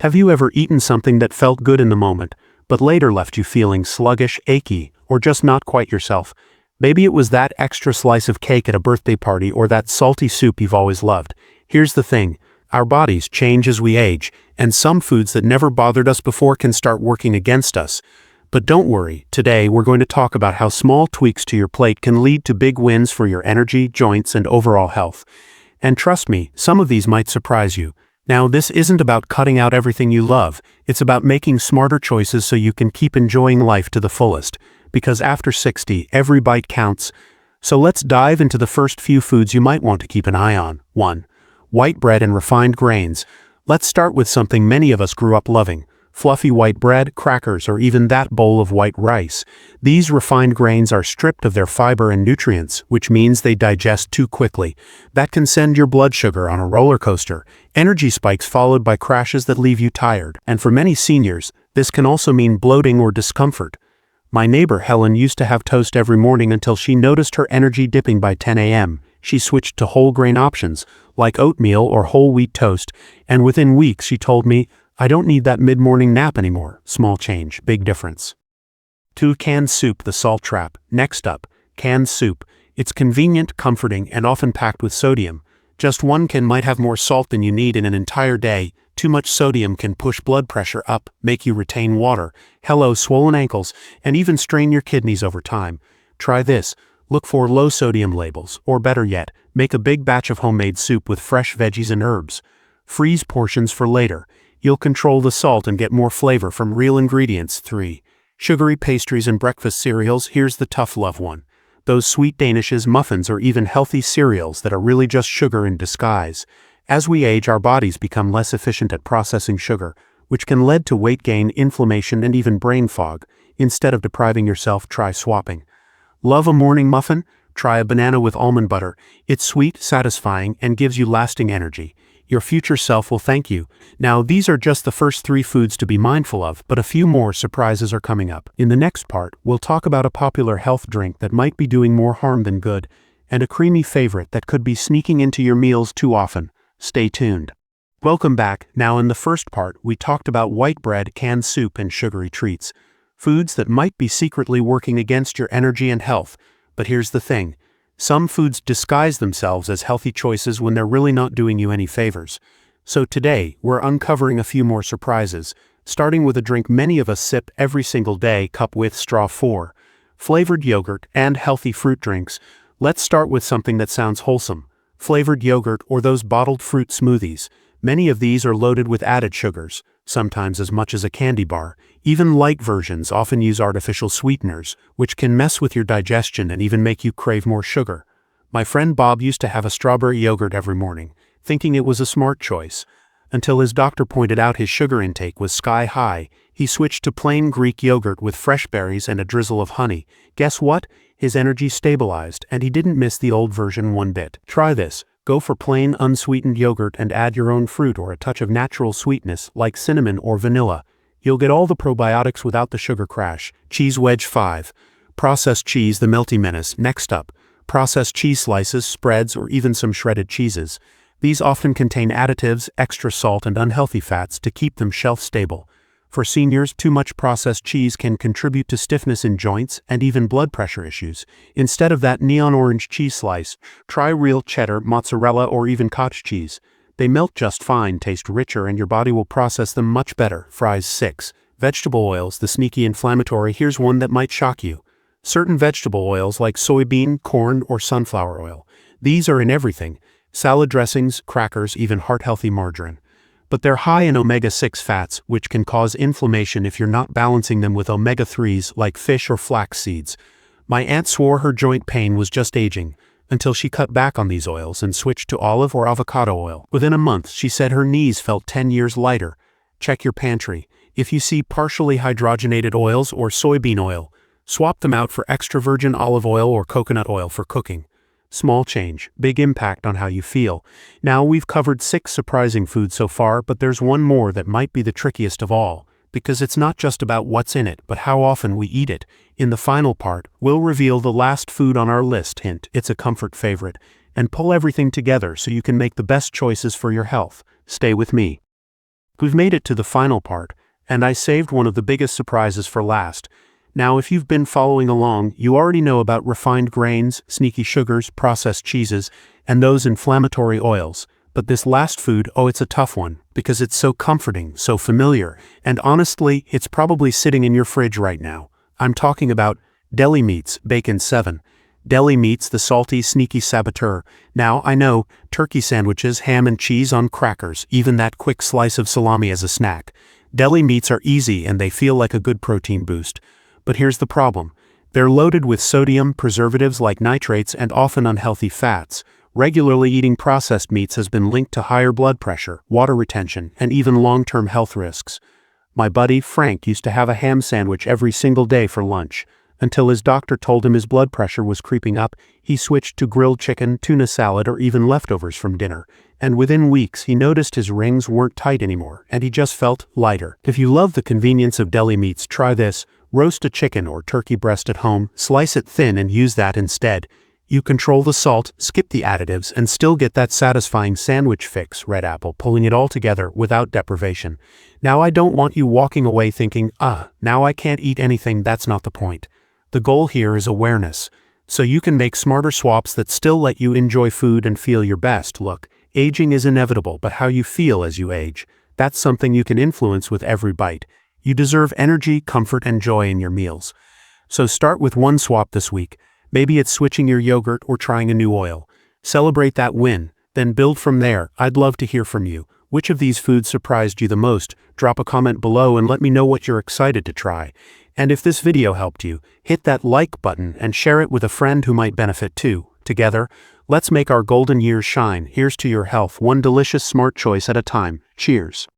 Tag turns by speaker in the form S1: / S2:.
S1: Have you ever eaten something that felt good in the moment, but later left you feeling sluggish, achy, or just not quite yourself? Maybe it was that extra slice of cake at a birthday party or that salty soup you've always loved. Here's the thing. Our bodies change as we age, and some foods that never bothered us before can start working against us. But don't worry, today we're going to talk about how small tweaks to your plate can lead to big wins for your energy, joints, and overall health. And trust me, some of these might surprise you. Now, this isn't about cutting out everything you love, it's about making smarter choices so you can keep enjoying life to the fullest. Because after 60, every bite counts. So let's dive into the first few foods you might want to keep an eye on. 1. White bread and refined grains. Let's start with something many of us grew up loving. Fluffy white bread, crackers, or even that bowl of white rice. These refined grains are stripped of their fiber and nutrients, which means they digest too quickly. That can send your blood sugar on a roller coaster, energy spikes followed by crashes that leave you tired. And for many seniors, this can also mean bloating or discomfort. My neighbor Helen used to have toast every morning until she noticed her energy dipping by 10 a.m. She switched to whole grain options, like oatmeal or whole wheat toast, and within weeks she told me, "I don't need that mid-morning nap anymore." Small change, big difference. 2. Canned soup, the salt trap. Next up, canned soup. It's convenient, comforting, and often packed with sodium. Just one can might have more salt than you need in an entire day. Too much sodium can push blood pressure up, make you retain water, hello swollen ankles, and even strain your kidneys over time. Try this. Look for low sodium labels, or better yet, make a big batch of homemade soup with fresh veggies and herbs. Freeze portions for later. You'll control the salt and get more flavor from real ingredients. 3. Sugary pastries and breakfast cereals. Here's the tough love one. Those sweet danishes, muffins, or even healthy cereals that are really just sugar in disguise. As we age, our bodies become less efficient at processing sugar, which can lead to weight gain, inflammation, and even brain fog. Instead of depriving yourself, try swapping. Love a morning muffin? Try a banana with almond butter. It's sweet, satisfying, and gives you lasting energy. Your future self will thank you. Now, these are just the first 3 foods to be mindful of, but a few more surprises are coming up. In the next part, we'll talk about a popular health drink that might be doing more harm than good, and a creamy favorite that could be sneaking into your meals too often. Stay tuned. Welcome back. Now, in the first part, we talked about white bread, canned soup, and sugary treats. Foods that might be secretly working against your energy and health. But here's the thing. Some foods disguise themselves as healthy choices when they're really not doing you any favors. So today, we're uncovering a few more surprises, starting with a drink many of us sip every single day, cup with straw. 4. Flavored yogurt and healthy fruit drinks. Let's start with something that sounds wholesome. Flavored yogurt or those bottled fruit smoothies. Many of these are loaded with added sugars, sometimes as much as a candy bar. Even light versions often use artificial sweeteners, which can mess with your digestion and even make you crave more sugar. My friend Bob used to have a strawberry yogurt every morning, thinking it was a smart choice. Until his doctor pointed out his sugar intake was sky high, he switched to plain Greek yogurt with fresh berries and a drizzle of honey. Guess what? His energy stabilized, and he didn't miss the old version one bit. Try this. Go for plain unsweetened yogurt and add your own fruit or a touch of natural sweetness like cinnamon or vanilla. You'll get all the probiotics without the sugar crash. Cheese wedge. 5. Processed cheese, the melty menace. Next up, processed cheese slices, spreads, or even some shredded cheeses. These often contain additives, extra salt, and unhealthy fats to keep them shelf stable. For seniors, too much processed cheese can contribute to stiffness in joints and even blood pressure issues. Instead of that neon orange cheese slice, try real cheddar, mozzarella, or even cottage cheese. They melt just fine, taste richer, and your body will process them much better. Fries. 6. Vegetable oils, the sneaky inflammatory. Here's one that might shock you. Certain vegetable oils like soybean, corn, or sunflower oil. These are in everything. Salad dressings, crackers, even heart-healthy margarine. But they're high in omega-6 fats, which can cause inflammation if you're not balancing them with omega-3s like fish or flax seeds. My aunt swore her joint pain was just aging, until she cut back on these oils and switched to olive or avocado oil. Within a month, she said her knees felt 10 years lighter. Check your pantry. If you see partially hydrogenated oils or soybean oil, swap them out for extra virgin olive oil or coconut oil for cooking. Small change, big impact on how you feel. Now, we've covered 6 surprising foods so far, but there's one more that might be the trickiest of all, because it's not just about what's in it, but how often we eat it. In the final part, we'll reveal the last food on our list. Hint, it's a comfort favorite, and pull everything together so you can make the best choices for your health. Stay with me. We've made it to the final part, and I saved one of the biggest surprises for last. Now, if you've been following along, you already know about refined grains, sneaky sugars, processed cheeses, and those inflammatory oils. But this last food, oh, it's a tough one, because it's so comforting, so familiar, and honestly, it's probably sitting in your fridge right now. I'm talking about deli meats, bacon 7. Deli meats, the salty, sneaky saboteur. Now, I know, turkey sandwiches, ham and cheese on crackers, even that quick slice of salami as a snack. Deli meats are easy and they feel like a good protein boost. But here's the problem. They're loaded with sodium, preservatives like nitrates, and often unhealthy fats. Regularly eating processed meats has been linked to higher blood pressure, water retention, and even long-term health risks. My buddy, Frank, used to have a ham sandwich every single day for lunch. Until his doctor told him his blood pressure was creeping up, he switched to grilled chicken, tuna salad, or even leftovers from dinner. And within weeks, he noticed his rings weren't tight anymore, and he just felt lighter. If you love the convenience of deli meats, try this. Roast a chicken or turkey breast at home, slice it thin and use that instead. You control the salt, skip the additives, and still get that satisfying sandwich fix, Red Apple, pulling it all together without deprivation. Now I don't want you walking away thinking, now I can't eat anything. That's not the point. The goal here is awareness, so you can make smarter swaps that still let you enjoy food and feel your best. Look, aging is inevitable, but how you feel as you age, that's something you can influence with every bite. You deserve energy, comfort, and joy in your meals. So start with one swap this week. Maybe it's switching your yogurt or trying a new oil. Celebrate that win, then build from there. I'd love to hear from you. Which of these foods surprised you the most? Drop a comment below and let me know what you're excited to try. And if this video helped you, hit that like button and share it with a friend who might benefit too. Together, let's make our golden years shine. Here's to your health, one delicious smart choice at a time. Cheers.